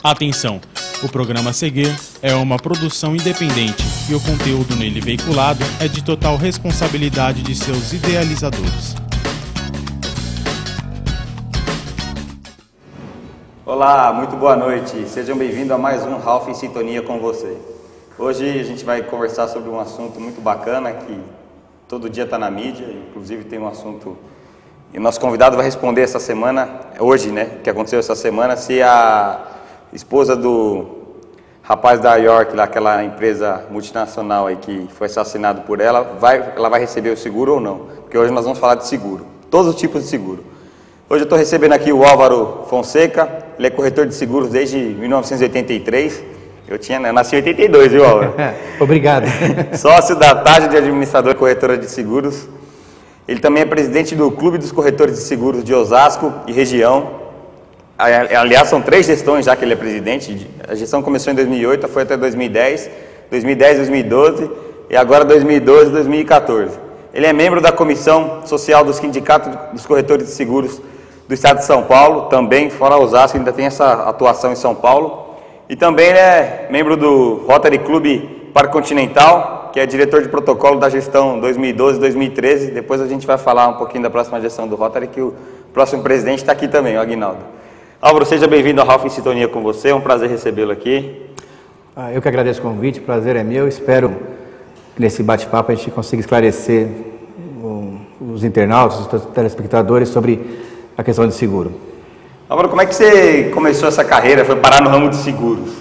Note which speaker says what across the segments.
Speaker 1: Atenção! O programa a seguir é uma produção independente e o conteúdo nele veiculado é de total responsabilidade de seus idealizadores.
Speaker 2: Olá, muito boa noite. Sejam bem-vindos a mais um Ralph em Sintonia com você. Hoje a gente vai conversar sobre um assunto muito bacana que todo dia está na mídia, inclusive tem um assunto... E o nosso convidado vai responder essa semana, hoje, né, que aconteceu essa semana, se a esposa do rapaz da York, lá, aquela empresa multinacional aí que foi assassinado por ela, ela vai receber o seguro ou não. Porque hoje nós vamos falar de seguro, todos os tipos de seguro. Hoje eu estou recebendo aqui o Álvaro Fonseca, ele é corretor de seguros desde 1983. Eu nasci em 82, viu, Álvaro?
Speaker 3: Obrigado.
Speaker 2: Sócio da Taja de Administrador e Corretora de Seguros. Ele também é presidente do Clube dos Corretores de Seguros de Osasco e região. Aliás, são 3 gestões já que ele é presidente. A gestão começou em 2008, foi até 2010, 2012 e agora 2012 e 2014. Ele é membro da Comissão Social do Sindicato dos Corretores de Seguros do Estado de São Paulo, também fora Osasco, ainda tem essa atuação em São Paulo. E também ele é membro do Rotary Clube Parque Continental, que é diretor de protocolo da gestão 2012-2013. Depois a gente vai falar um pouquinho da próxima gestão do Rotary, que o próximo presidente está aqui também, o Aguinaldo. Álvaro, seja bem-vindo ao Ralph em Sintonia com você, é um prazer recebê-lo aqui.
Speaker 3: Eu que agradeço o convite, o prazer é meu. Espero que nesse bate-papo a gente consiga esclarecer os internautas, os telespectadores sobre a questão de seguro.
Speaker 2: Álvaro, como é que você começou essa carreira, foi parar no ramo de seguros?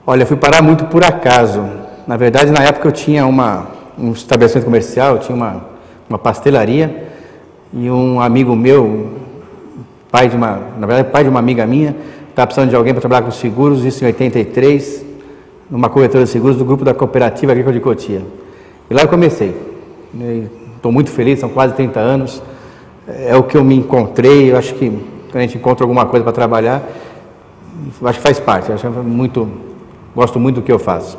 Speaker 3: Olha, eu fui parar muito por acaso. Na verdade, na época eu tinha um estabelecimento comercial, eu tinha uma pastelaria e um amigo meu, pai de uma amiga minha, estava precisando de alguém para trabalhar com seguros, isso em 83, numa corretora de seguros do grupo da Cooperativa Agrícola de Cotia. E lá eu comecei. Estou muito feliz, são quase 30 anos, é o que eu me encontrei. Eu acho que quando a gente encontra alguma coisa para trabalhar, acho que faz parte, gosto muito do que eu faço.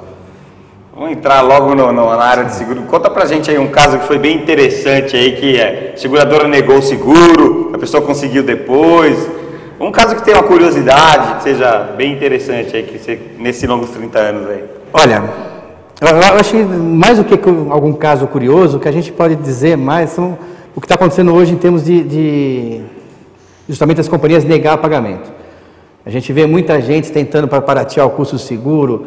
Speaker 2: Vamos entrar logo na área de seguro. Conta pra gente aí um caso que foi bem interessante aí, que a seguradora negou o seguro, a pessoa conseguiu depois. Um caso que tem uma curiosidade, que seja bem interessante aí, nesses longos 30 anos aí.
Speaker 3: Olha, eu acho que mais do que algum caso curioso, o que a gente pode dizer mais são o que está acontecendo hoje em termos de justamente as companhias negar o pagamento. A gente vê muita gente tentando para baratear o custo do seguro,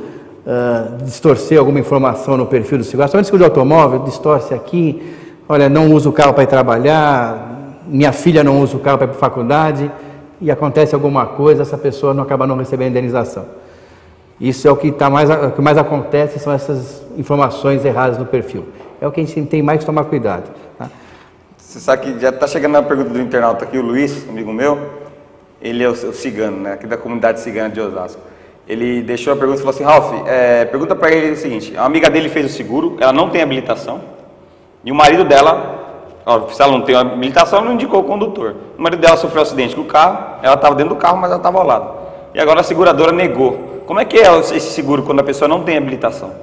Speaker 3: distorcer alguma informação no perfil do seguro. Somente seguro de automóvel, distorce aqui, olha, não uso o carro para ir trabalhar, minha filha não usa o carro para ir para a faculdade, e acontece alguma coisa, essa pessoa acaba não recebendo indenização. Isso é o que mais acontece, são essas informações erradas no perfil. É o que a gente tem mais que tomar cuidado. Tá?
Speaker 2: Você sabe que já está chegando a pergunta do internauta aqui, o Luiz, amigo meu, ele é o cigano, né, aqui da comunidade cigana de Osasco. Ele deixou a pergunta e falou assim: Ralph, pergunta para ele o seguinte: a amiga dele fez o seguro, ela não tem habilitação, e o marido dela, se ela não tem habilitação, ela não indicou o condutor. O marido dela sofreu um acidente com o carro, ela estava dentro do carro, mas ela estava ao lado. E agora a seguradora negou. Como é que é esse seguro quando a pessoa não tem habilitação?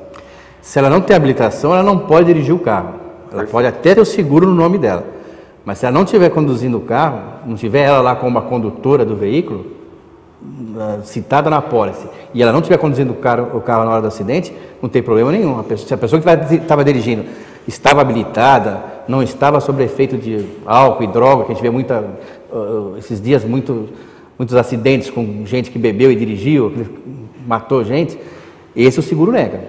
Speaker 3: Se ela não tem habilitação, ela não pode dirigir o carro. Ela pode até ter o seguro no nome dela. Mas se ela não estiver conduzindo o carro, não tiver ela lá como uma condutora do veículo, citada na pólice, e ela não estiver conduzindo o carro na hora do acidente, não tem problema nenhum. Se a pessoa que estava dirigindo estava habilitada, não estava sob efeito de álcool e droga, que a gente vê esses dias muitos acidentes com gente que bebeu e dirigiu, matou gente, esse o seguro nega.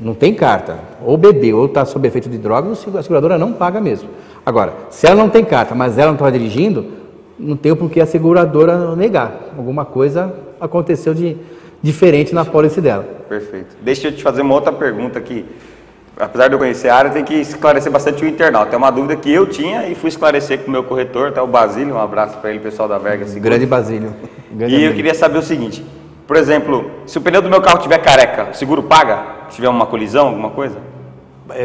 Speaker 3: Não tem carta, ou bebeu ou está sob efeito de droga, a seguradora não paga mesmo. Agora, se ela não tem carta, mas ela não estava dirigindo, não tem por que a seguradora negar. Alguma coisa aconteceu de diferente na pólice dela.
Speaker 2: Perfeito. Deixa eu te fazer uma outra pergunta aqui. Apesar de eu conhecer a área, tem que esclarecer bastante o internauta. É uma dúvida que eu tinha e fui esclarecer com o meu corretor, até o Basílio. Um abraço para ele, pessoal da Verga Seguro.
Speaker 3: Grande Basílio.
Speaker 2: E eu queria saber o seguinte: por exemplo, se o pneu do meu carro estiver careca, o seguro paga? Se tiver uma colisão, alguma coisa?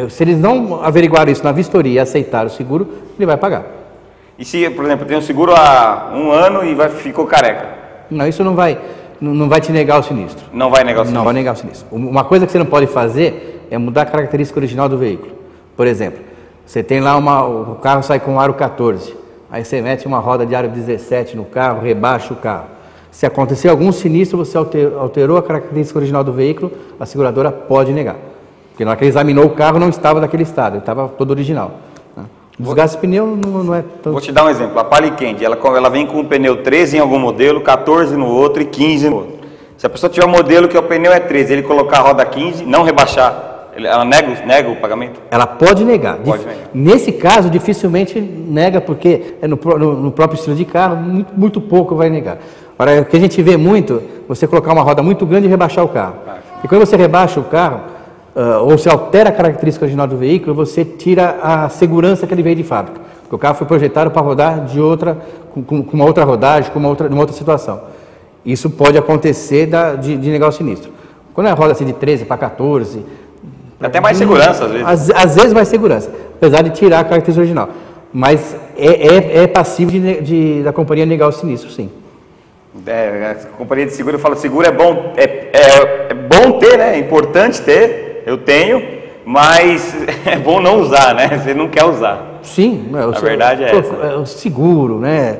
Speaker 3: Se eles não averiguarem isso na vistoria e aceitar o seguro, ele vai pagar.
Speaker 2: E se, por exemplo, eu tenho seguro há 1 ano e ficou careca?
Speaker 3: Não, isso não vai te negar o sinistro.
Speaker 2: Não vai negar o sinistro?
Speaker 3: Não vai negar o sinistro. Uma coisa que você não pode fazer é mudar a característica original do veículo. Por exemplo, Você tem lá o carro sai com aro 14, aí você mete uma roda de aro 17 no carro, rebaixa o carro. Se acontecer algum sinistro, você alterou a característica original do veículo, a seguradora pode negar. Porque na hora que ele examinou o carro, não estava daquele estado, ele estava todo original. O desgaste de pneu não é tão...
Speaker 2: Vou te dar um exemplo. A Palio Candy, ela vem com o pneu 13 em algum modelo, 14 no outro e 15 no outro. Se a pessoa tiver um modelo que o pneu é 13, ele colocar a roda 15, não rebaixar, ela nega o pagamento?
Speaker 3: Ela pode negar.
Speaker 2: Pode negar.
Speaker 3: Nesse caso, dificilmente nega, porque é no próprio estilo de carro, muito pouco vai negar. Agora, o que a gente vê muito, você colocar uma roda muito grande e rebaixar o carro. E quando você rebaixa o carro, ou se altera a característica original do veículo, você tira a segurança que ele veio de fábrica. Porque o carro foi projetado para rodar com uma outra rodagem, numa outra situação. Isso pode acontecer de negar o sinistro. Quando é roda assim de 13 para 14...
Speaker 2: Até mais segurança, às vezes.
Speaker 3: Às vezes mais segurança, apesar de tirar a característica original. Mas é passivo da companhia negar o sinistro, sim.
Speaker 2: A companhia de seguro fala, seguro é bom, é bom ter, né? É importante ter, eu tenho, mas é bom não usar, né? Você não quer usar.
Speaker 3: Sim.
Speaker 2: A verdade é essa.
Speaker 3: O seguro, né?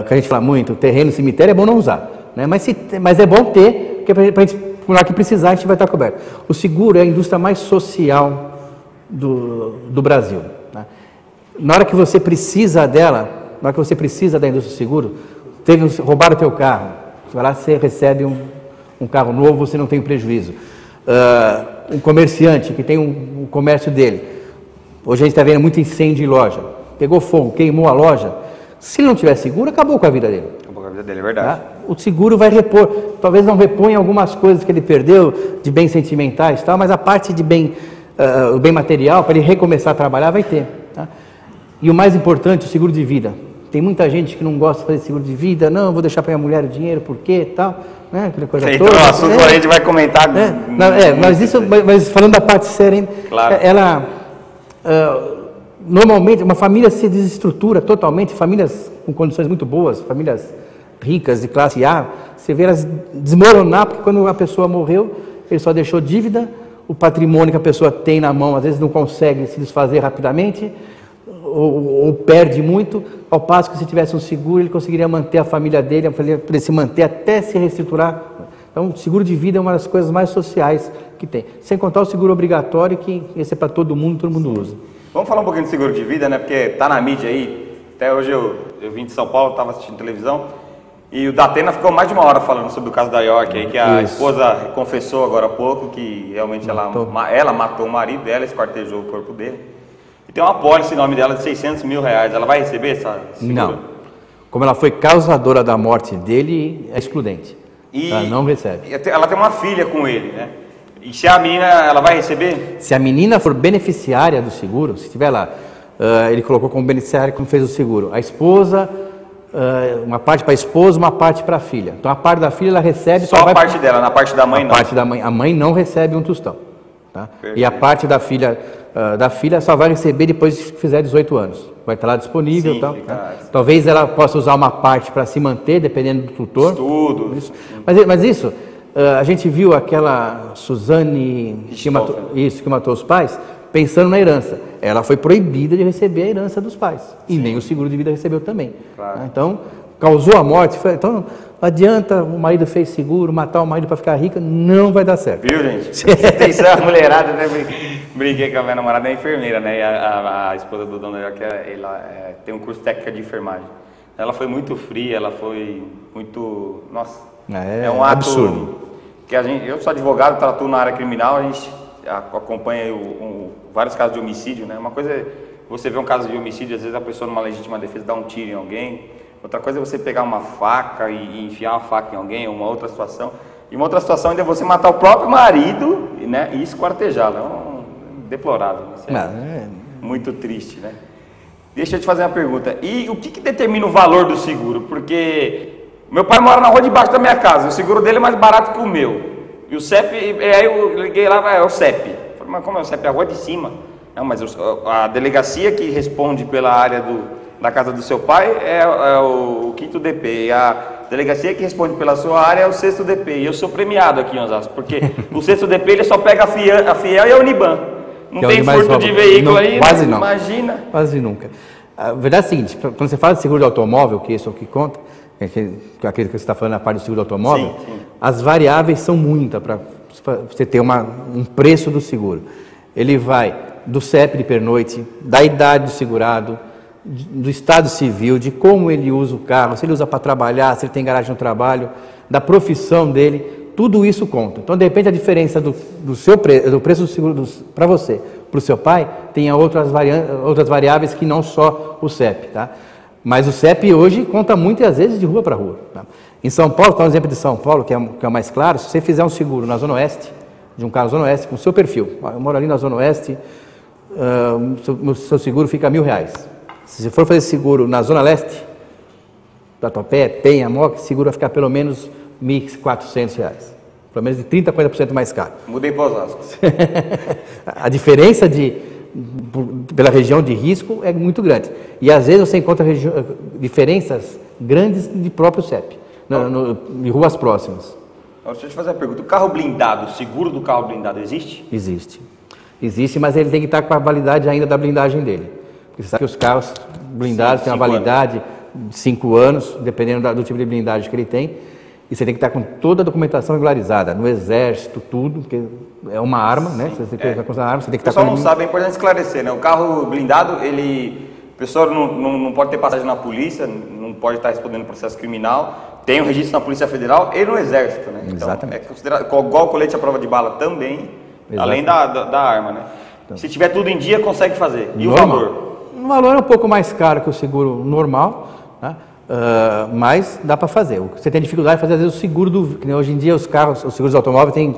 Speaker 3: Que a gente fala muito, terreno, cemitério é bom não usar. Né? Mas é bom ter, porque para a gente, por lá que precisar, a gente vai estar coberto. O seguro é a indústria mais social do Brasil. Né? Na hora que você precisa dela, na hora que você precisa da indústria do seguro, roubaram o teu carro, lá você recebe um carro novo, você não tem prejuízo. Um comerciante que tem um comércio dele, hoje a gente está vendo muito incêndio em loja, pegou fogo, queimou a loja, se ele não tiver seguro, acabou com a vida dele.
Speaker 2: Acabou com a vida dele, é verdade.
Speaker 3: Tá? O seguro vai repor, talvez não reponha algumas coisas que ele perdeu, de bens sentimentais e tal, mas a parte de o bem material, para ele recomeçar a trabalhar, vai ter. Tá? E o mais importante, o seguro de vida. Tem muita gente que não gosta de fazer seguro de vida, não, vou deixar para minha mulher o dinheiro, por quê, tal, né, aquela coisa toda.
Speaker 2: Então, o assunto a gente vai comentar.
Speaker 3: Mas falando da parte séria,
Speaker 2: claro.
Speaker 3: Normalmente, uma família se desestrutura totalmente, famílias com condições muito boas, famílias ricas de classe A, você vê elas desmoronar, porque quando a pessoa morreu, ele só deixou dívida, o patrimônio que a pessoa tem na mão, às vezes não consegue se desfazer rapidamente, ou perde muito, ao passo que se tivesse um seguro, ele conseguiria manter a família dele, para ele se manter até se reestruturar. Então, o seguro de vida é uma das coisas mais sociais que tem. Sem contar o seguro obrigatório, que esse é para todo mundo usa.
Speaker 2: Vamos falar um pouquinho de seguro de vida, né? Porque está na mídia aí. Até hoje eu vim de São Paulo, estava assistindo televisão, e o Datena ficou mais de uma hora falando sobre o caso da York, aí, que a esposa confessou agora há pouco que realmente ela matou o marido, ela esquartejou o corpo dele. E tem uma pólice em nome dela de R$600 mil. Ela vai receber essa seguro?
Speaker 3: Não. Como ela foi causadora da morte dele, é excludente. Ela não recebe.
Speaker 2: Ela tem uma filha com ele, né? E se a menina, ela vai receber?
Speaker 3: Se a menina for beneficiária do seguro, se estiver lá, ele colocou como beneficiária como fez o seguro, a esposa, uma parte para a esposa, uma parte para a filha. Então a parte da filha ela recebe...
Speaker 2: Só a parte dela, na parte da mãe não?
Speaker 3: A parte da mãe, a mãe não recebe um tostão. Tá? E a parte da filha só vai receber depois que fizer 18 anos. Vai estar lá disponível.
Speaker 2: Sim,
Speaker 3: tal, tá? Talvez ela possa usar uma parte para se manter, dependendo do tutor.
Speaker 2: Estudo.
Speaker 3: Isso. Mas isso, a gente viu aquela Suzane que matou os pais, pensando na herança. Ela foi proibida de receber a herança dos pais. E nem o seguro de vida recebeu também.
Speaker 2: Claro.
Speaker 3: Então, causou a morte. Então, não adianta o marido fez seguro, matar o marido para ficar rica, não vai dar certo.
Speaker 2: Viu, gente? Atenção, a mulherada, né? Briguei com a minha namorada, é enfermeira, né? E a esposa do dono dela, ela tem um curso técnico de enfermagem. Ela foi muito fria, ela foi muito... Nossa, é um ato
Speaker 3: absurdo.
Speaker 2: Que eu sou advogado, tratuo na área criminal, a gente acompanha vários casos de homicídio, né? Uma coisa é você ver um caso de homicídio, às vezes a pessoa numa legítima defesa dá um tiro em alguém. Outra coisa é você pegar uma faca e enfiar uma faca em alguém, ou uma outra situação. E uma outra situação ainda é você matar o próprio marido, né, e esquartejá-lo. É deplorável. Muito triste, né? Deixa eu te fazer uma pergunta. E o que determina o valor do seguro? Porque meu pai mora na rua de baixo da minha casa, o seguro dele é mais barato que o meu. E o CEP, aí eu liguei lá, é o CEP. Falei, mas como é o CEP? É a rua de cima. Não, mas a delegacia que responde pela área da casa do seu pai é o 5º DP, e a delegacia que responde pela sua área é o 6º DP, e eu sou premiado aqui em Osasco, porque o 6º DP ele só pega a Fiel e a Uniban, Não tem furto de veículo aí,
Speaker 3: quase não.
Speaker 2: Imagina.
Speaker 3: Quase nunca. A verdade é a seguinte, quando você fala de seguro de automóvel, que isso é o que conta, que aquele que você está falando na parte do seguro de automóvel,
Speaker 2: Sim.
Speaker 3: as variáveis são muitas para você ter um preço do seguro. Ele vai do CEP de pernoite, da idade do segurado, do estado civil, de como ele usa o carro, se ele usa para trabalhar, se ele tem garagem no trabalho, da profissão dele, tudo isso conta. Então, de repente, a diferença do preço do seguro para você, para o seu pai, tem outras variáveis que não só o CEP, tá? Mas o CEP hoje conta muito e às vezes de rua para rua. Tá? Em São Paulo, tá um exemplo de São Paulo, que é o mais claro, se você fizer um seguro na Zona Oeste, de um carro na Zona Oeste, com o seu perfil, eu moro ali na Zona Oeste, o seu seguro fica R$1.000. Se você for fazer seguro na Zona Leste, Tatuapé, Penha, Moca, o seguro vai ficar pelo menos R$1.400. Pelo menos de 30% a 40% mais caro.
Speaker 2: Mudei para Osasco.
Speaker 3: A diferença pela região de risco é muito grande. E às vezes você encontra diferenças grandes de próprio CEP, de ruas próximas.
Speaker 2: Agora, deixa eu te fazer uma pergunta. O carro blindado, o seguro do carro blindado existe?
Speaker 3: Existe. Existe, mas ele tem que estar com a validade ainda da blindagem dele. Porque você sabe que os carros blindados têm uma validade de 5 anos, dependendo do tipo de blindagem que ele tem. E você tem que estar com toda a documentação regularizada, no exército, tudo, porque é uma arma, né? Você tem que estar com essa arma, você tem que estar com...
Speaker 2: O pessoal não sabe, é importante esclarecer, né? O carro blindado, a pessoa não pode ter passagem na polícia, não pode estar respondendo processo criminal, tem um registro na Polícia Federal e no Exército, né?
Speaker 3: Exatamente.
Speaker 2: Então, é considerado, igual o colete à prova de bala também,
Speaker 3: exatamente,
Speaker 2: além da arma, né? Então, se tiver tudo em dia, consegue fazer. E
Speaker 3: normal.
Speaker 2: O valor?
Speaker 3: O valor é um pouco mais caro que o seguro normal, tá? Mas dá para fazer. Você tem dificuldade de fazer, às vezes, o seguro hoje em dia os seguros de automóvel têm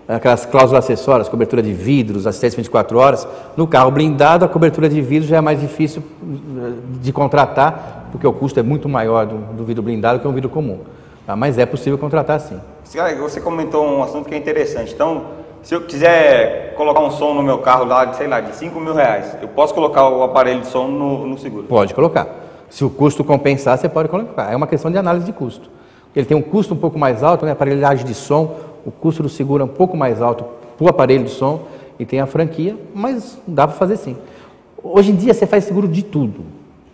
Speaker 3: aquelas cláusulas acessórias, cobertura de vidros, assistência 24 horas. No carro blindado, a cobertura de vidros já é mais difícil de contratar, porque o custo é muito maior do vidro blindado que um vidro comum. Tá? Mas é possível contratar sim.
Speaker 2: Você comentou um assunto que é interessante. Então, se eu quiser colocar um som no meu carro lá, sei lá, de R$5.000, eu posso colocar o aparelho de som no seguro?
Speaker 3: Pode colocar. Se o custo compensar, você pode colocar. É uma questão de análise de custo. Ele tem um custo um pouco mais alto, né? Aparelhagem de som, o custo do seguro é um pouco mais alto para o aparelho de som e tem a franquia, mas dá para fazer sim. Hoje em dia você faz seguro de tudo.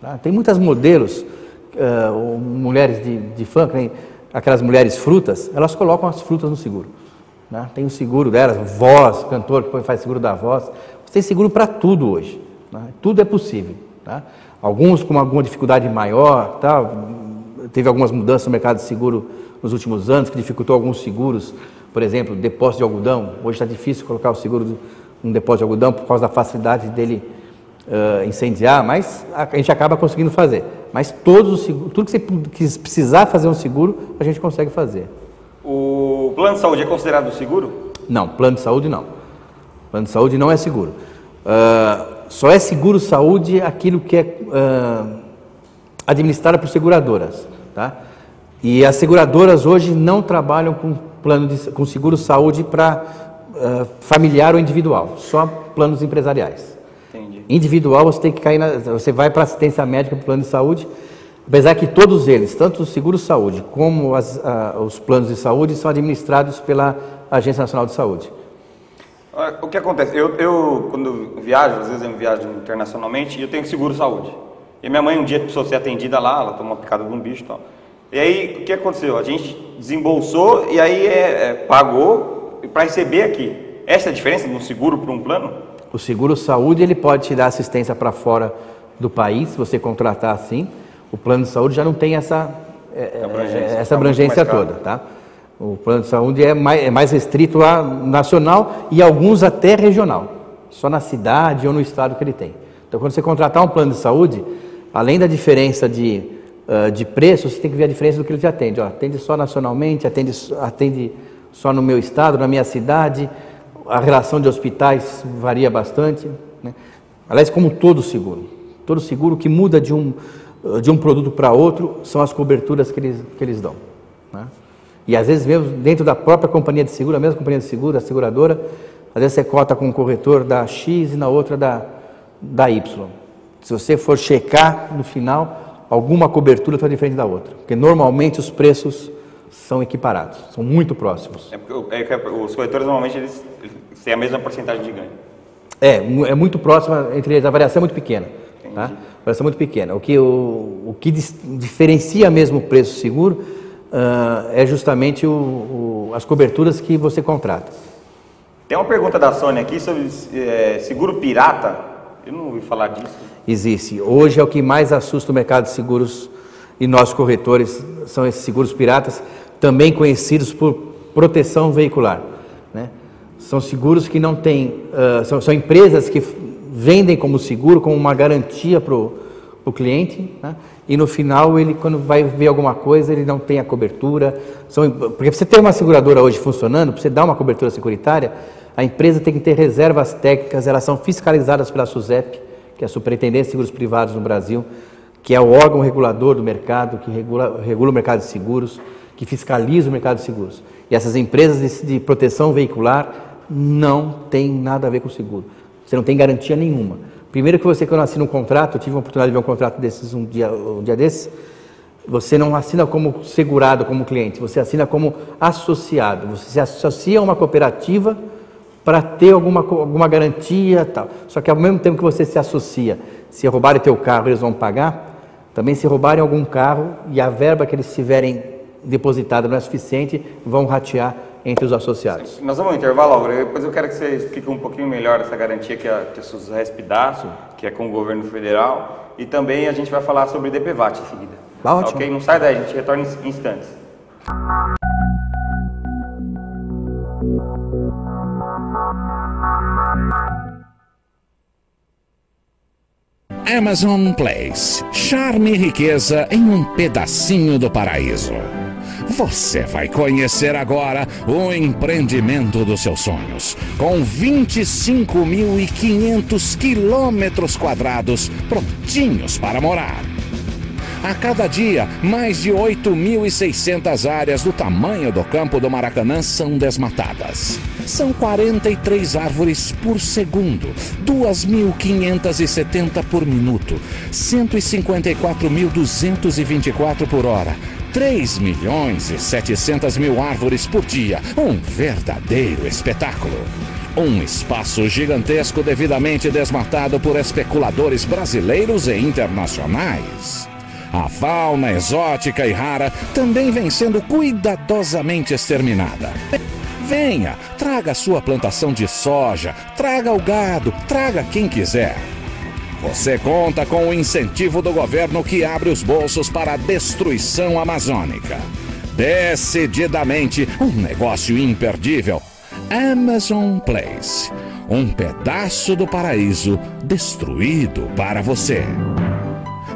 Speaker 3: Tá? Tem muitos modelos, mulheres de funk, né? Aquelas mulheres frutas, elas colocam as frutas no seguro. Né? Tem o seguro delas, voz, cantor que faz seguro da voz. Você tem seguro para tudo hoje. Né? Tudo é possível. Tá? Alguns com alguma dificuldade maior, tá? Teve algumas mudanças no mercado de seguro nos últimos anos, que dificultou alguns seguros, por exemplo, depósito de algodão. Hoje está difícil colocar o seguro num depósito de algodão por causa da facilidade dele incendiar, mas a gente acaba conseguindo fazer. Mas todos os seguros, tudo que você precisar fazer um seguro, a gente consegue fazer.
Speaker 2: O plano de saúde é considerado seguro?
Speaker 3: Não, plano de saúde não. Plano de saúde não é seguro. Só é seguro saúde aquilo que é administrado por seguradoras, tá? E as seguradoras hoje não trabalham com seguro saúde para familiar ou individual, só planos empresariais.
Speaker 2: Entendi.
Speaker 3: Individual você tem que você vai para assistência médica para o plano de saúde, apesar que todos eles, tanto o seguro saúde como os planos de saúde, são administrados pela Agência Nacional de Saúde.
Speaker 2: O que acontece? Eu quando viajo, às vezes eu viajo internacionalmente, e eu tenho seguro saúde. E minha mãe um dia precisou ser atendida lá, ela tomou uma picada de um bicho e tal. E aí, o que aconteceu? A gente desembolsou e aí pagou para receber aqui. Essa é a diferença de um seguro para um plano?
Speaker 3: O seguro saúde, ele pode te dar assistência para fora do país, se você contratar assim. O plano de saúde já não tem essa abrangência toda, tá? O plano de saúde é mais restrito a nacional e alguns até regional, só na cidade ou no estado que ele tem. Então, quando você contratar um plano de saúde, além da diferença de preço, você tem que ver a diferença do que ele te atende. Atende só nacionalmente, atende só no meu estado, na minha cidade, a relação de hospitais varia bastante. Né? Aliás, como todo seguro que muda de um produto para outro são as coberturas que eles dão. Né? E às vezes mesmo dentro da própria companhia de seguro, a mesma companhia de seguro, a seguradora, às vezes você cota com um corretor da X e na outra da Y. Se você for checar no final, alguma cobertura está diferente da outra, porque normalmente os preços são equiparados, são muito próximos.
Speaker 2: Os corretores normalmente eles têm a mesma porcentagem de ganho.
Speaker 3: É muito próxima entre eles, a variação é muito pequena. Tá? A variação é muito pequena. O que diferencia mesmo o preço seguro é justamente as coberturas que você contrata.
Speaker 2: Tem uma pergunta da Sônia aqui sobre seguro pirata. Eu não ouvi falar disso.
Speaker 3: Existe. Hoje é o que mais assusta o mercado de seguros e nossos corretores são esses seguros piratas, também conhecidos por proteção veicular. Né? São seguros que não têm, são empresas que vendem como seguro, como uma garantia para o cliente, né? E no final, ele, quando vai ver alguma coisa, ele não tem a cobertura. Porque para você ter uma seguradora hoje funcionando, para você dar uma cobertura securitária, a empresa tem que ter reservas técnicas, elas são fiscalizadas pela SUSEP, que é a Superintendência de Seguros Privados no Brasil, que é o órgão regulador do mercado, que regula o mercado de seguros, que fiscaliza o mercado de seguros. E essas empresas de proteção veicular não tem nada a ver com o seguro. Você não tem garantia nenhuma. Primeiro que você, quando assina um contrato, eu tive a oportunidade de ver um contrato desses um dia desses, você não assina como segurado, como cliente, você assina como associado. Você se associa a uma cooperativa para ter alguma garantia e tal. Só que ao mesmo tempo que você se associa, se roubarem teu carro, eles vão pagar. Também se roubarem algum carro e a verba que eles tiverem depositada não é suficiente, vão ratear entre os associados.
Speaker 2: Nós vamos ao intervalo, Álvaro. Depois eu quero que você explique um pouquinho melhor essa garantia que a SUSEP dá, que é com o governo federal. E também a gente vai falar sobre DPVAT em seguida.
Speaker 3: Ótimo.
Speaker 2: Ok? Não sai daí, a gente retorna em instantes.
Speaker 4: Amazon Place. Charme e riqueza em um pedacinho do paraíso. Você vai conhecer agora o empreendimento dos seus sonhos, com 25.500 quilômetros quadrados prontinhos para morar. A cada dia, mais de 8.600 áreas do tamanho do campo do Maracanã são desmatadas. São 43 árvores por segundo, 2.570 por minuto, 154.224 por hora, 3.700.000 árvores por dia. Um verdadeiro espetáculo. Um espaço gigantesco devidamente desmatado por especuladores brasileiros e internacionais. A fauna exótica e rara também vem sendo cuidadosamente exterminada. Venha, traga a sua plantação de soja, traga o gado, traga quem quiser. Você conta com o incentivo do governo que abre os bolsos para a destruição amazônica. Decididamente, um negócio imperdível. Amazon Place. Um pedaço do paraíso destruído para você.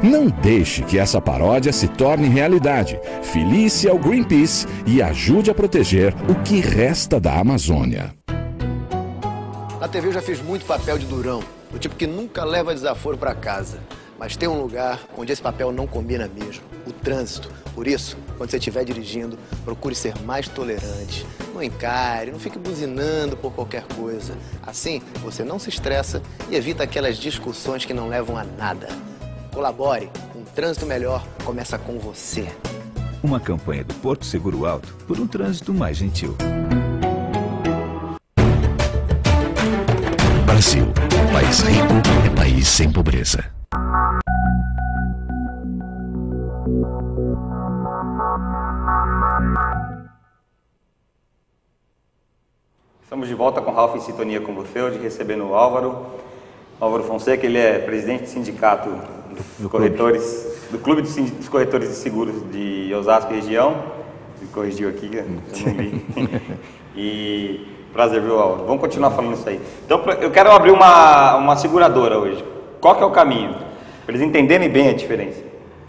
Speaker 4: Não deixe que essa paródia se torne realidade. Filie-se ao Greenpeace e ajude a proteger o que resta da Amazônia.
Speaker 5: Na TV eu já fiz muito papel de durão, do tipo que nunca leva desaforo para casa. Mas tem um lugar onde esse papel não combina mesmo, o trânsito. Por isso, quando você estiver dirigindo, procure ser mais tolerante. Não encare, não fique buzinando por qualquer coisa. Assim, você não se estressa e evita aquelas discussões que não levam a nada. Colabore, um trânsito melhor começa com você.
Speaker 6: Uma campanha do Porto Seguro Alto por um trânsito mais gentil.
Speaker 4: Brasil, país rico é país sem pobreza.
Speaker 2: Estamos de volta com o Ralf em sintonia com você, hoje recebendo o Álvaro Fonseca. Ele é presidente do sindicato dos corretores, do Clube dos Corretores de Seguros de Osasco e região. Me corrigiu aqui, eu não li. E prazer, viu, Álvaro? Vamos continuar falando isso aí. Então, eu quero abrir uma seguradora hoje. Qual que é o caminho? Para eles entenderem bem a diferença.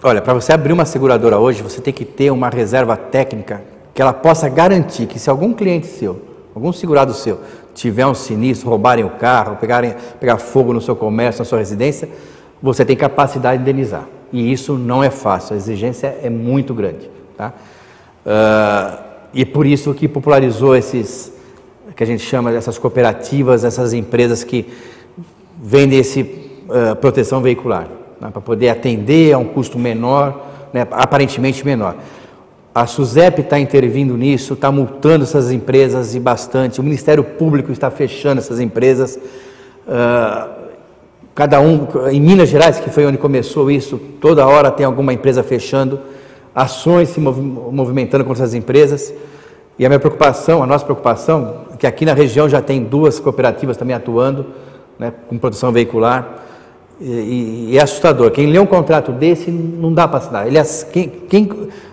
Speaker 3: Olha, para você abrir uma seguradora hoje, você tem que ter uma reserva técnica que ela possa garantir que se algum cliente seu, algum segurado seu, tiver um sinistro, roubarem o carro, pegar fogo no seu comércio, na sua residência, você tem capacidade de indenizar. E isso não é fácil, a exigência é muito grande. Tá? E por isso que popularizou esses, que a gente chama dessas cooperativas, essas empresas que vendem proteção veicular, né, para poder atender a um custo menor, né, aparentemente menor. A SUSEP está intervindo nisso, está multando essas empresas e bastante. O Ministério Público está fechando essas empresas. Cada um, em Minas Gerais, que foi onde começou isso, toda hora tem alguma empresa fechando, ações se movimentando contra essas empresas. E a minha preocupação, a nossa preocupação, é que aqui na região já tem 2 cooperativas também atuando, né, com produção veicular, e é assustador. Quem lê um contrato desse, não dá para assinar. Quem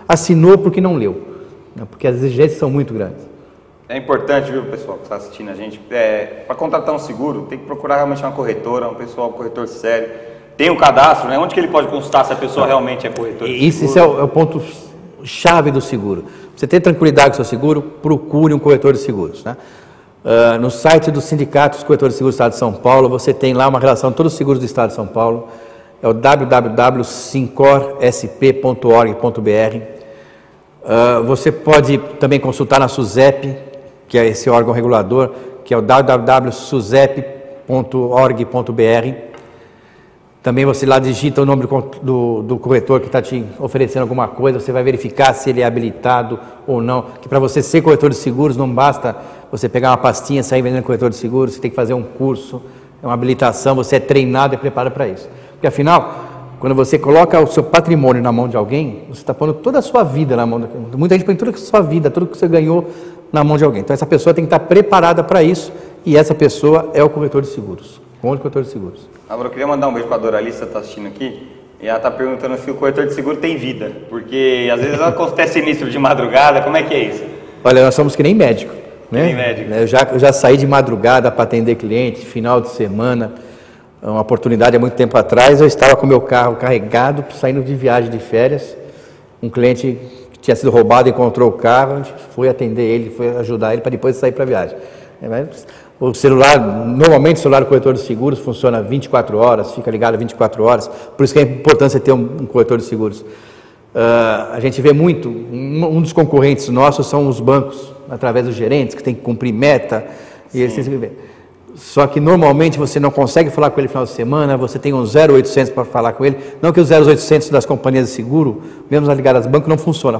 Speaker 3: assinou porque não leu, né, porque as exigências são muito grandes.
Speaker 2: É importante, viu, pessoal, que está assistindo a gente, para contratar um seguro, tem que procurar realmente uma corretora, um corretor sério. Tem um cadastro, né? Onde que ele pode consultar se a pessoa realmente é corretor de seguro?
Speaker 3: Isso é o ponto chave do seguro. Pra você ter tranquilidade com o seu seguro, procure um corretor de seguros, né? No site do Sindicato dos Corretores de Seguros do Estado de São Paulo, você tem lá uma relação de todos os seguros do Estado de São Paulo, é o www.sincorsp.org.br. Você pode também consultar na SUSEP, que é esse órgão regulador, que é o www.susep.org.br. Também você lá digita o nome do corretor que está te oferecendo alguma coisa, você vai verificar se ele é habilitado ou não, que para você ser corretor de seguros não basta você pegar uma pastinha e sair vendendo corretor de seguros, você tem que fazer um curso, é uma habilitação, você é treinado e preparado para isso. Porque afinal, quando você coloca o seu patrimônio na mão de alguém, você está pondo toda a sua vida na mão de alguém. Muita gente põe toda a sua vida, tudo que você ganhou na mão de alguém. Então essa pessoa tem que estar preparada para isso e essa pessoa é o corretor de seguros, o corretor de seguros.
Speaker 2: Agora eu queria mandar um beijo para a Doralice, que está assistindo aqui, e ela está perguntando se o corretor de seguro tem vida, porque às vezes acontece sinistro de madrugada, como é que é isso?
Speaker 3: Olha, nós somos que nem médico, né?
Speaker 2: Que nem médico.
Speaker 3: Eu já saí de madrugada para atender cliente, final de semana, uma oportunidade há muito tempo atrás, eu estava com meu carro carregado, saindo de viagem de férias, um cliente que tinha sido roubado encontrou o carro, a gente foi atender ele, foi ajudar ele para depois sair para a viagem. O celular, normalmente o celular do corretor de seguros funciona 24 horas, fica ligado 24 horas, por isso que é importante você ter um corretor de seguros. A gente vê muito, um dos concorrentes nossos são os bancos, através dos gerentes, que tem que cumprir meta, e eles têm que ver. Só que normalmente você não consegue falar com ele no final de semana, você tem um 0800 para falar com ele, não que os 0800 das companhias de seguro, mesmo as ligadas ao banco, não funciona,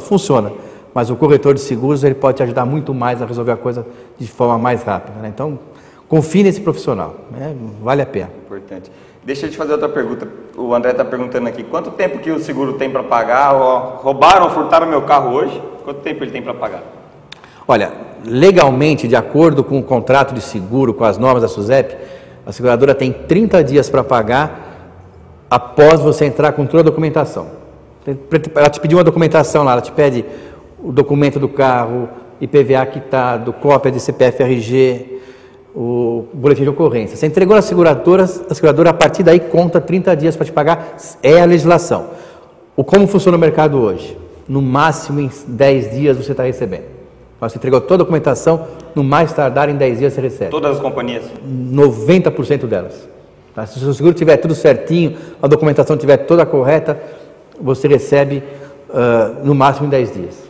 Speaker 3: mas o corretor de seguros ele pode te ajudar muito mais a resolver a coisa de forma mais rápida, né? Então, confie nesse profissional, né? Vale a pena.
Speaker 2: Importante. Deixa eu te fazer outra pergunta. O André está perguntando aqui, quanto tempo que o seguro tem para pagar? Roubaram, furtaram meu carro hoje? Quanto tempo ele tem para pagar?
Speaker 3: Olha, legalmente, de acordo com o contrato de seguro, com as normas da SUSEP, a seguradora tem 30 dias para pagar após você entrar com toda a documentação. Ela te pediu uma documentação lá, ela te pede o documento do carro, IPVA quitado, cópia de CPF RG, o boletim de ocorrência. Você entregou na seguradora, a seguradora a partir daí conta 30 dias para te pagar, é a legislação. Como funciona o mercado hoje? No máximo em 10 dias você está recebendo. Você entregou toda a documentação, no mais tardar em 10 dias você recebe.
Speaker 2: Todas as companhias?
Speaker 3: 90% delas. Tá? Se o seu seguro estiver tudo certinho, a documentação estiver toda correta, você recebe no máximo em 10 dias.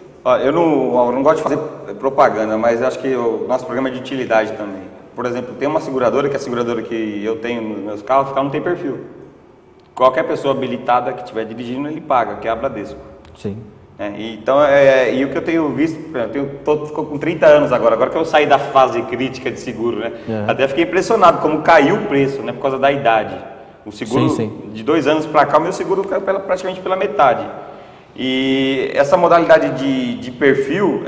Speaker 2: Eu não gosto de fazer propaganda, mas acho que o nosso programa é de utilidade também. Por exemplo, tem uma seguradora, que é a seguradora que eu tenho nos meus carros, ela não tem perfil. Qualquer pessoa habilitada que estiver dirigindo, ele paga, que é a Bradesco.
Speaker 3: Sim.
Speaker 2: Então, e o que eu tenho visto, ficou com 30 anos agora que eu saí da fase crítica de seguro, né? Até fiquei impressionado como caiu o preço, né? Por causa da idade. O seguro, de 2 anos para cá, o meu seguro caiu praticamente pela metade. E essa modalidade de perfil,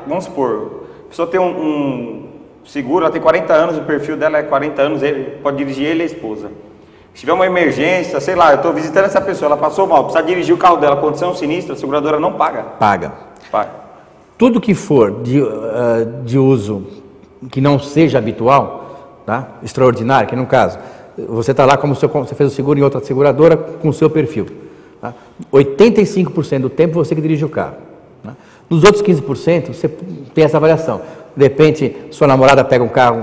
Speaker 2: vamos supor, a pessoa tem um seguro, ela tem 40 anos, o perfil dela é 40 anos, ele pode dirigir ele e a esposa. Se tiver uma emergência, sei lá, eu estou visitando essa pessoa, ela passou mal, precisa dirigir o carro dela, aconteceu um sinistro, a seguradora não paga?
Speaker 3: Paga. Tudo que for de uso que não seja habitual, tá? Extraordinário, que no caso, você está lá como você fez o seguro em outra seguradora com o seu perfil. Tá? 85% do tempo você que dirige o carro. Tá? Nos outros 15% você tem essa avaliação. De repente, sua namorada pega um carro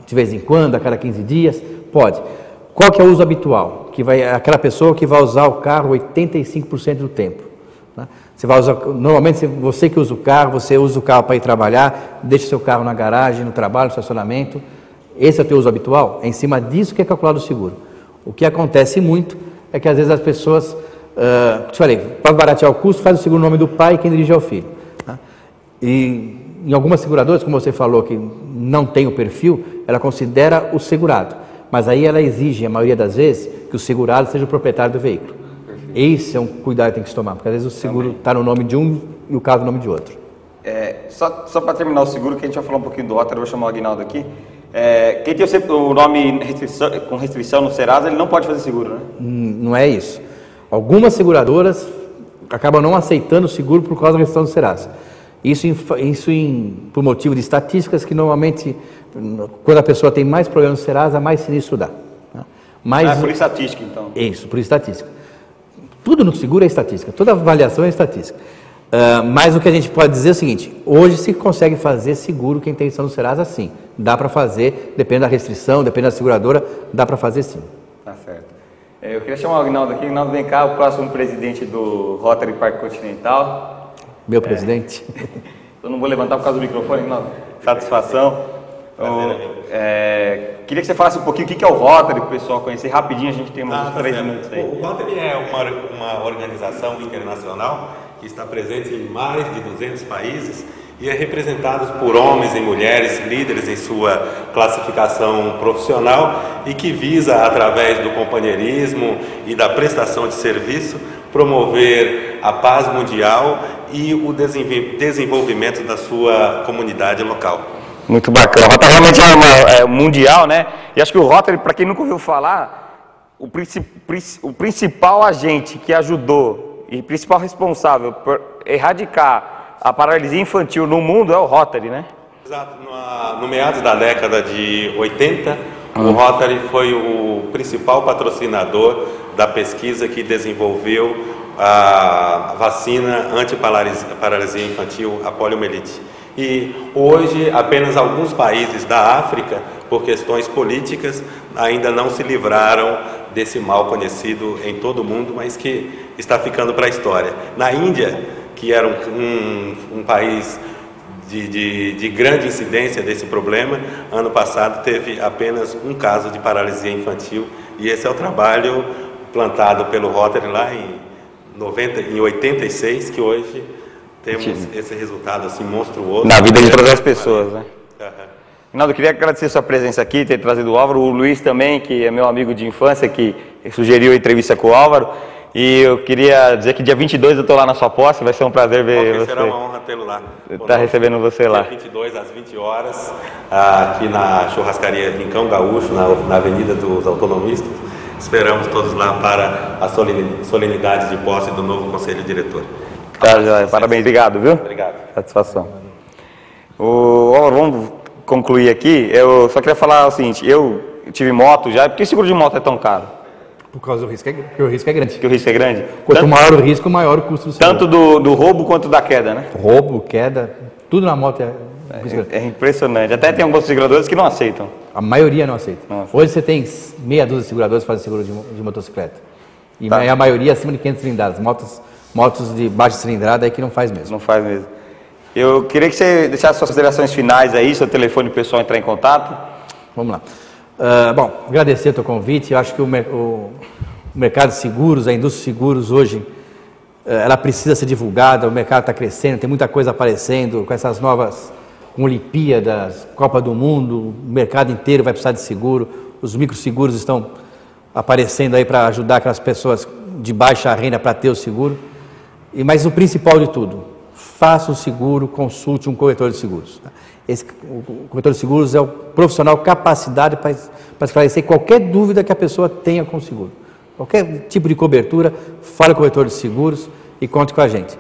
Speaker 3: de vez em quando, a cada 15 dias, pode. Qual que é o uso habitual? Aquela pessoa que vai usar o carro 85% do tempo. Tá? Você vai usar, normalmente você que usa o carro, você usa o carro para ir trabalhar, deixa o seu carro na garagem, no trabalho, no estacionamento. Esse é o teu uso habitual? É em cima disso que é calculado o seguro. O que acontece muito é que às vezes as pessoas, te falei, para baratear o custo, faz o seguro no nome do pai e quem dirige é o filho. Tá? E em algumas seguradoras, como você falou, que não tem o perfil, ela considera o segurado, mas aí ela exige, a maioria das vezes, que o segurado seja o proprietário do veículo. Esse é um cuidado que tem que se tomar, porque às vezes o seguro está no nome de um e o carro no nome de outro.
Speaker 2: Só para terminar o seguro, que a gente vai falar um pouquinho do Rotary, eu vou chamar o Aguinaldo aqui. Quem tem o nome com restrição no Serasa, ele não pode fazer seguro, né?
Speaker 3: Não é isso. Algumas seguradoras acabam não aceitando o seguro por causa da restrição do Serasa. Isso por motivo de estatísticas, que normalmente, quando a pessoa tem mais problemas no Serasa, mais sinistro dá. Mas,
Speaker 2: por estatística, então.
Speaker 3: Isso, por estatística. Tudo no seguro é estatística, toda avaliação é estatística. Mas o que a gente pode dizer é o seguinte: hoje se consegue fazer seguro quem tem restrição no Serasa, sim. Dá para fazer, depende da restrição, depende da seguradora, dá para fazer sim.
Speaker 2: Tá certo. Eu queria chamar o Aguinaldo aqui. Aguinaldo, vem cá, o próximo presidente do Rotary Parque Continental.
Speaker 3: Meu presidente.
Speaker 2: Eu não vou levantar por causa do microfone, Aguinaldo. Satisfação. Queria que você falasse um pouquinho o que é o Rotary, para o pessoal conhecer rapidinho, a gente tem uns 3 minutos aí.
Speaker 7: O Rotary é uma organização internacional que está presente em mais de 200 países e é representado por homens e mulheres líderes em sua classificação profissional e que visa, através do companheirismo e da prestação de serviço, promover a paz mundial e o desenvolvimento da sua comunidade local.
Speaker 2: Muito bacana. O Rotary realmente é mundial, né? E acho que o Rotary, para quem nunca ouviu falar, o principal agente que ajudou e principal responsável por erradicar a paralisia infantil no mundo é o Rotary, né?
Speaker 7: Exato. No meados da década de 80, o Rotary foi o principal patrocinador da pesquisa que desenvolveu a vacina anti-paralisia infantil, a poliomielite. E hoje apenas alguns países da África, por questões políticas, ainda não se livraram desse mal conhecido em todo o mundo, mas que está ficando para a história. Na Índia, que era um país de grande incidência desse problema, ano passado teve apenas um caso de paralisia infantil, e esse é o trabalho plantado pelo Rotary lá em 86, que hoje temos esse resultado assim monstruoso.
Speaker 2: Na vida de todas as pessoas, né? Rinaldo, eu queria agradecer a sua presença aqui, ter trazido o Álvaro, o Luiz também, que é meu amigo de infância, que sugeriu a entrevista com o Álvaro. E eu queria dizer que dia 22 eu estou lá na sua posse, vai ser um prazer ver você.
Speaker 7: Será uma honra tê-lo lá.
Speaker 2: Está recebendo você lá.
Speaker 7: Dia 22 às 20 horas, aqui na churrascaria Rincão Gaúcho, na Avenida dos Autonomistas. Esperamos todos lá para a solenidade de posse do novo Conselho Diretor.
Speaker 2: Tá, joia. Parabéns, obrigado, viu?
Speaker 7: Obrigado.
Speaker 2: Satisfação. Vamos concluir aqui. Eu só queria falar o seguinte: eu tive moto já. Por que o seguro de moto é tão caro?
Speaker 3: Por causa do risco, porque o risco é grande.
Speaker 2: Porque o risco é grande?
Speaker 3: Quanto maior o risco, maior o custo do seguro.
Speaker 2: Tanto do roubo quanto da queda, né?
Speaker 3: Roubo, queda, tudo na moto
Speaker 2: é impressionante. Até tem alguns seguradores que não aceitam.
Speaker 3: A maioria não aceita.
Speaker 2: Nossa.
Speaker 3: Hoje você tem meia dúzia de seguradores que fazem seguro de motocicleta. E a maioria acima de 500 cilindradas. Motos de baixa cilindrada aí que não faz mesmo.
Speaker 2: Não faz mesmo. Eu queria que você deixasse suas considerações finais aí, seu telefone pessoal entrar em contato.
Speaker 3: Vamos lá. Bom, agradecer o teu convite. Eu acho que o mercado de seguros, a indústria de seguros hoje, ela precisa ser divulgada. O mercado está crescendo, tem muita coisa aparecendo com essas novas, com Olimpíadas, Copa do Mundo. O mercado inteiro vai precisar de seguro. Os microseguros estão aparecendo aí para ajudar aquelas pessoas de baixa renda para ter o seguro. Mas o principal de tudo, faça o seguro, consulte um corretor de seguros. O corretor de seguros é o profissional capacitado para esclarecer qualquer dúvida que a pessoa tenha com o seguro. Qualquer tipo de cobertura, fale com o corretor de seguros e conte com a gente.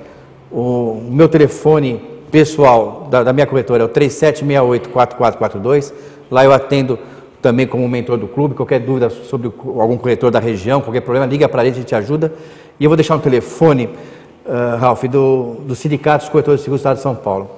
Speaker 3: O meu telefone pessoal da minha corretora é o 3768-4442. Lá eu atendo também como mentor do clube. Qualquer dúvida sobre algum corretor da região, qualquer problema, liga para a gente ajuda. E eu vou deixar um telefone, Ralf, do Sindicato dos Corretores de Seguros do Estado de São Paulo.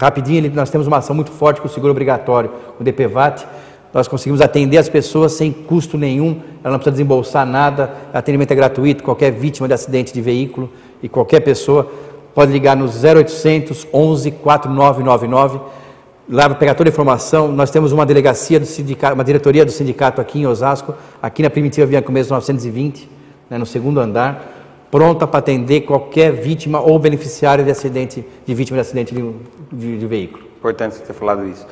Speaker 3: Rapidinho, nós temos uma ação muito forte com o seguro obrigatório, o DPVAT. Nós conseguimos atender as pessoas sem custo nenhum, ela não precisa desembolsar nada, o atendimento é gratuito, qualquer vítima de acidente de veículo e qualquer pessoa pode ligar no 0800 11 4999. Lá para pegar toda a informação. Nós temos uma delegacia do sindicato, uma diretoria do sindicato aqui em Osasco, aqui na Primitiva Bianco Mesmo 920, no segundo andar, pronta para atender qualquer vítima ou beneficiário de vítima de acidente de veículo.
Speaker 2: Importante você ter falado isso.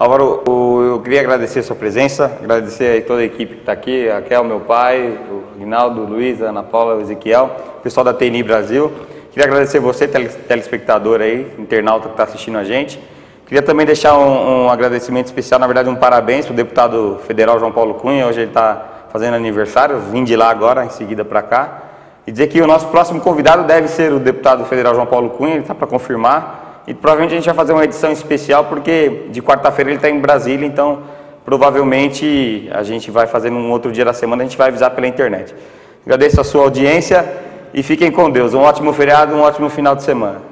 Speaker 2: Álvaro, eu queria agradecer a sua presença, agradecer aí toda a equipe que está aqui, a Raquel, meu pai, o Rinaldo, o Luiz, a Ana Paula, o Ezequiel, o pessoal da TNI Brasil. Queria agradecer você, telespectador aí, internauta que está assistindo a gente. Queria também deixar um agradecimento especial, na verdade um parabéns para o deputado federal João Paulo Cunha, hoje ele está fazendo aniversário, vim de lá agora, em seguida para cá. E dizer que o nosso próximo convidado deve ser o deputado federal João Paulo Cunha, ele está para confirmar. E provavelmente a gente vai fazer uma edição especial, porque de quarta-feira ele está em Brasília, então provavelmente a gente vai fazer num outro dia da semana, a gente vai avisar pela internet. Agradeço a sua audiência e fiquem com Deus. Um ótimo feriado, um ótimo final de semana.